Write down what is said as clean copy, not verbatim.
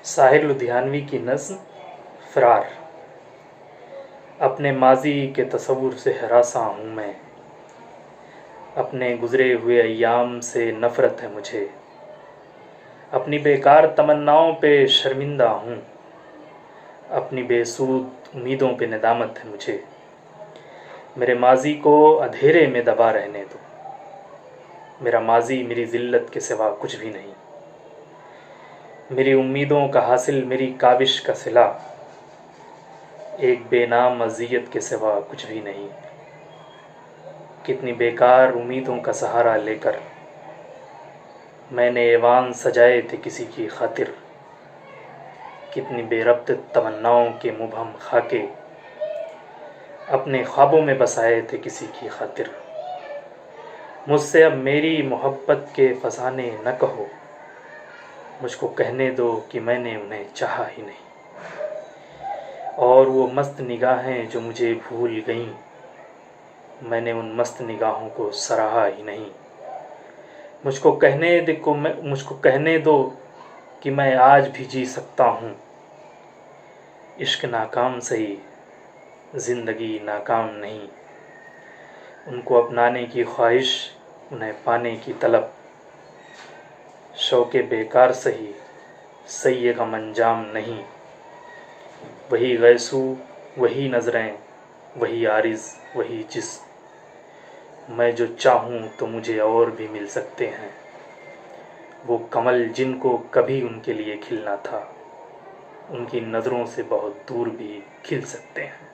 साहिर लुधियानवी की नज़्म फ़रार। अपने माज़ी के तसव्वुर से हरासा हूँ मैं, अपने गुज़रे हुए अय्याम से नफ़रत है मुझे, अपनी बेकार तमन्नाओं पे शर्मिंदा हूँ, अपनी बेसूद उम्मीदों पे नदामत है मुझे। मेरे माज़ी को अंधेरे में दबा रहने दो, मेरा माज़ी मेरी ज़िल्लत के सिवा कुछ भी नहीं। मेरी उम्मीदों का हासिल मेरी काविश का सिला, एक बेनाम अज़ियत के सिवा कुछ भी नहीं। कितनी बेकार उम्मीदों का सहारा लेकर मैंने ऐवान सजाए थे किसी की खातिर, कितनी बेरब्त तमन्नाओं के मुबहम खाके अपने ख्वाबों में बसाए थे किसी की खातिर। मुझसे अब मेरी मोहब्बत के फसाने न कहो, मुझको कहने दो कि मैंने उन्हें चाहा ही नहीं। और वो मस्त निगाहें जो मुझे भूल गईं, मैंने उन मस्त निगाहों को सराहा ही नहीं। मुझको कहने दो कि मैं आज भी जी सकता हूँ। इश्क नाकाम सही, ज़िंदगी नाकाम नहीं। उनको अपनाने की ख्वाहिश, उन्हें पाने की तलब, शौक़े बेकार सही, सही गम अंजाम नहीं। वही गैसू, वही नज़रें, वही आरिज़, वही जिस्म। मैं जो चाहूँ तो मुझे और भी मिल सकते हैं, वो कमल जिनको कभी उनके लिए खिलना था, उनकी नज़रों से बहुत दूर भी खिल सकते हैं।